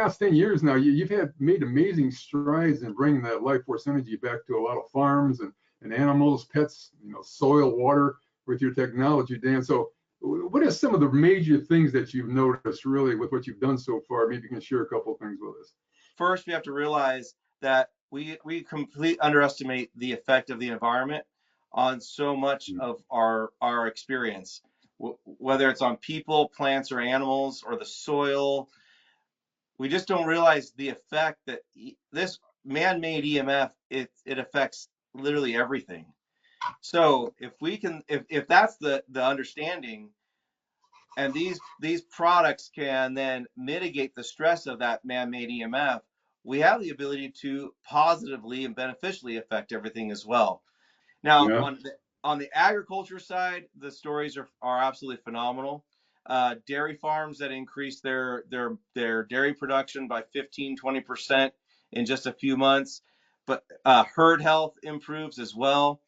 past 10 years now, you've made amazing strides in bringing that life force energy back to a lot of farms and animals, pets, soil, water with your technology, Dan. So what are some of the major things that you've noticed really with what you've done so far? Maybe you can share a couple of things with us. First, we have to realize that we completely underestimate the effect of the environment on so much of our experience, whether it's on people, plants, or animals, or the soil. We just don't realize the effect that this man-made EMF, it affects literally everything. So if that's the understanding, and these products can then mitigate the stress of that man-made EMF, we have the ability to positively and beneficially affect everything as well. Now, Yeah. on the agriculture side, the stories are absolutely phenomenal. Dairy farms that increase their dairy production by 15-20% in just a few months, but herd health improves as well.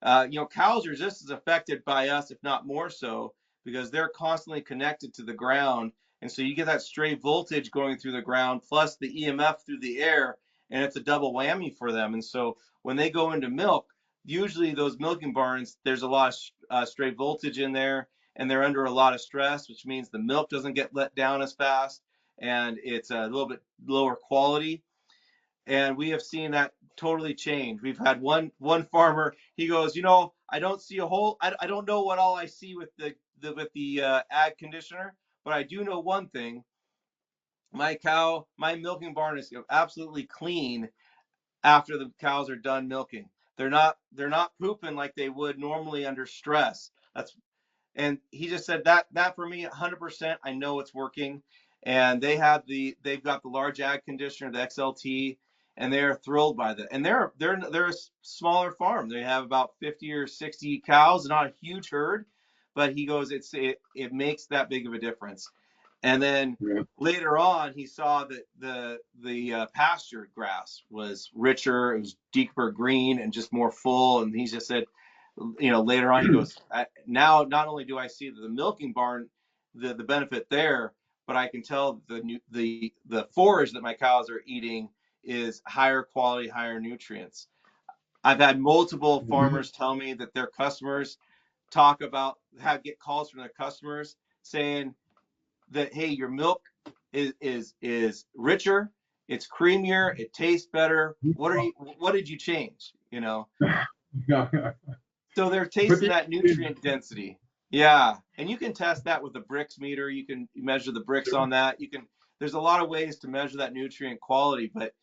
Cows are just as affected by us, if not more so, because they're constantly connected to the ground. And so you get that stray voltage going through the ground plus the EMF through the air, and it's a double whammy for them. And so when they go into milk, usually those milking barns, there's a lot of stray voltage in there, and they're under a lot of stress, which means the milk doesn't get let down as fast, and it's a little bit lower quality. And we have seen that totally change. We've had one farmer. He goes, I don't see a whole. I don't know what all I see with the ag conditioner, but I do know one thing. My milking barn is absolutely clean after the cows are done milking. They're not pooping like they would normally under stress. And he just said that for me, 100%, I know it's working. And they've got the large ag conditioner, the XLT, and they're thrilled by that. And they're a smaller farm. They have about 50 or 60 cows, not a huge herd, but he goes, it makes that big of a difference. And then later on, he saw that the pasture grass was richer, it was deeper green and just more full. And he just said, later on, he goes, now not only do I see the milking barn, the benefit there, but I can tell the forage that my cows are eating is higher quality, higher nutrients. I've had multiple farmers tell me that their customers get calls from their customers saying that, hey, your milk is richer, it's creamier, it tastes better. What did you change? So they're tasting that nutrient density. Yeah. And you can test that with the bricks meter. You can measure the bricks on that. There's a lot of ways to measure that nutrient quality, but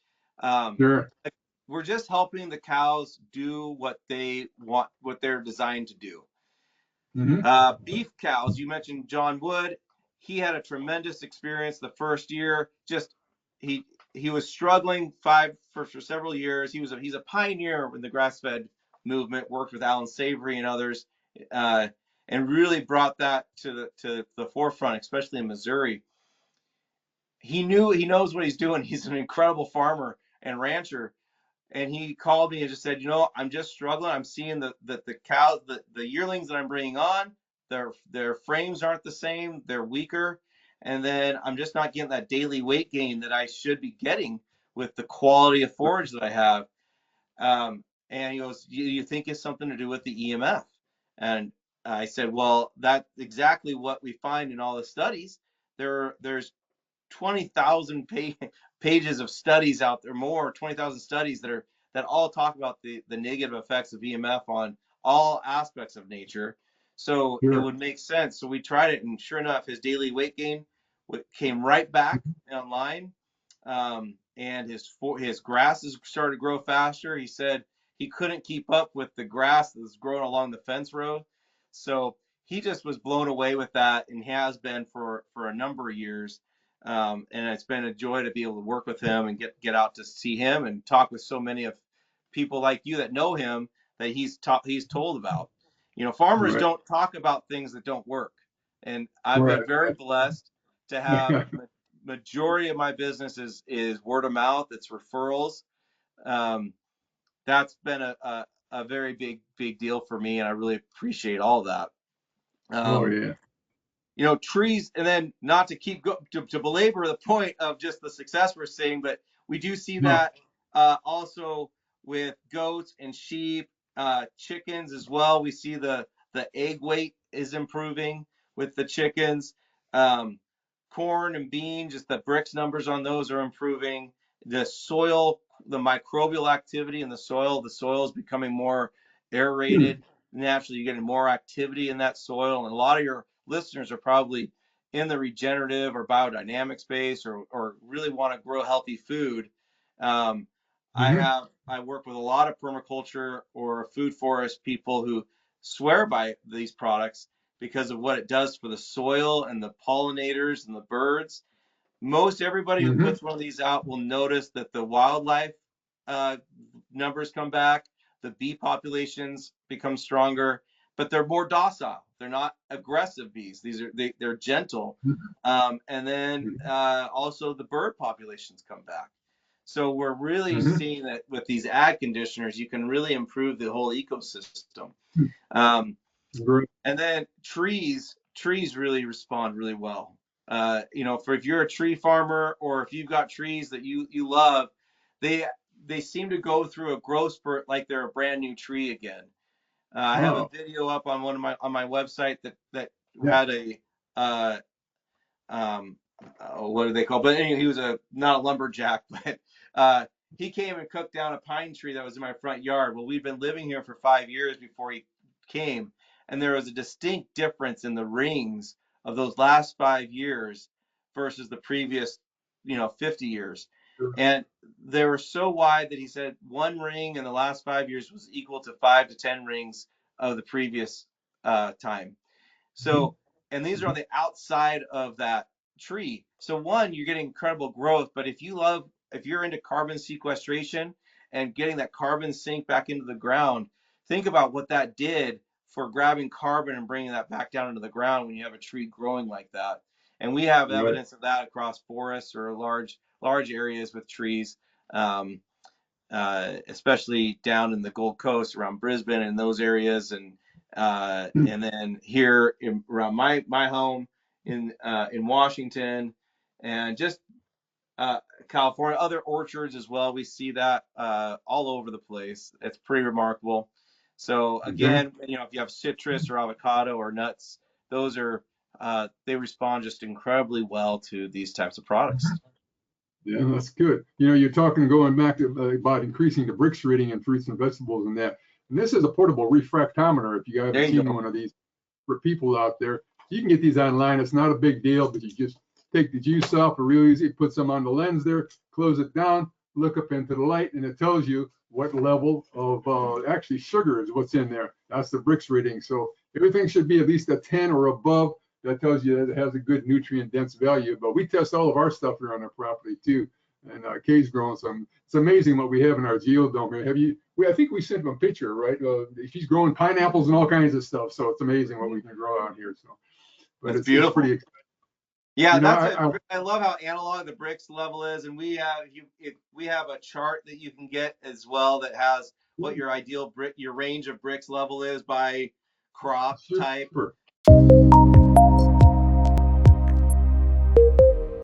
we're just helping the cows do what they want, what they're designed to do. Beef cows, you mentioned John Wood. He had a tremendous experience the first year. He was struggling for several years. He's a pioneer in the grass-fed movement, worked with Alan Savory and others, and really brought that to the forefront, especially in Missouri. He knows what he's doing. He's an incredible farmer and rancher. And he called me and just said, I'm just struggling. I'm seeing that the cows, the yearlings that I'm bringing on, their frames aren't the same. They're weaker. And then I'm just not getting that daily weight gain that I should be getting with the quality of forage that I have. And he goes, you think it's something to do with the EMF? And I said, well, that's exactly what we find in all the studies. There's 20,000 pages of studies out there, 20,000 studies that all talk about the negative effects of EMF on all aspects of nature. So it would make sense. So we tried it, and sure enough, his daily weight gain came right back online. And his grasses started to grow faster. He said he couldn't keep up with the grass that was growing along the fence row. So he just was blown away with that, and has been for a number of years. And it's been a joy to be able to work with him and get out to see him and talk with so many of people like you that know him that he's told about. Farmers don't talk about things that don't work. And I've been very blessed to have majority of my business is word of mouth. It's referrals. That's been a very big deal for me, and I really appreciate all of that. you know, trees, and then not to keep to belabor the point of just the success we're seeing, but we do see No. that also with goats and sheep, chickens as well. We see the egg weight is improving with the chickens. Um, Corn and bean, just the bricks numbers on those are improving. The soil, the microbial activity in the soil is becoming more aerated. Naturally, you're getting more activity in that soil, and a lot of your listeners are probably in the regenerative or biodynamic space, or really want to grow healthy food. Um, I work with a lot of permaculture or food forest people who swear by these products because of what it does for the soil and the pollinators and the birds. Most everybody who Mm-hmm. puts one of these out will notice that the wildlife uh, numbers come back, the bee populations become stronger, but they're more docile. They're not aggressive bees. They're gentle, and then also the bird populations come back. So we're really Mm-hmm. seeing that with these ag conditioners, you can really improve the whole ecosystem. Um, Great. and then trees really respond really well. You know, for if you're a tree farmer or if you've got trees that you love, they they seem to go through a growth spurt like they're a brand new tree again. I have a Oh, video up on my website that yeah. had a uh, um, what do they call? But anyway, he was not a lumberjack, but he came and cut down a pine tree that was in my front yard. Well, we'd been living here for 5 years before he came, and there was a distinct difference in the rings of those last 5 years versus the previous, 50 years. Sure. And they were so wide that he said one ring in the last 5 years was equal to 5 to 10 rings of the previous time. Mm-hmm. So, and these are on the outside of that tree. So one, you're getting incredible growth, but if you're into carbon sequestration and getting that carbon sink back into the ground, think about what that did for grabbing carbon and bringing that back down into the ground when you have a tree growing like that. And we have Right. evidence of that across forests or large areas with trees. Um, Especially down in the Gold Coast around Brisbane and those areas, and then here around my home in Washington, and just California, other orchards as well. We see that all over the place. It's pretty remarkable. So Okay. again, if you have citrus or avocado or nuts, those are they respond just incredibly well to these types of products. Yeah, that's good. You're talking going back to about increasing the Brix rating in fruits and vegetables and that. And this is a portable refractometer. If you There haven't you seen go. one of these for people out there, you can get these online. It's not a big deal, but you just take the juice off, or real easy, put some on the lens there, close it down, look up into the light, and it tells you what level of actually sugar is what's in there. That's the Brix rating. So everything should be at least a 10 or above. That tells you that it has a good nutrient dense value. But we test all of our stuff here on our property too, and cage growing some. It's amazing what we have in our geodome here. I think we sent him a picture, right? She's growing pineapples and all kinds of stuff. So it's amazing what we can grow out here. So, but That's it's pretty beautiful. exciting. Yeah, that's it. I I love how analog the Brix level is, and we have a chart that you can get as well that has what your ideal your range of Brix level is by crop type. super.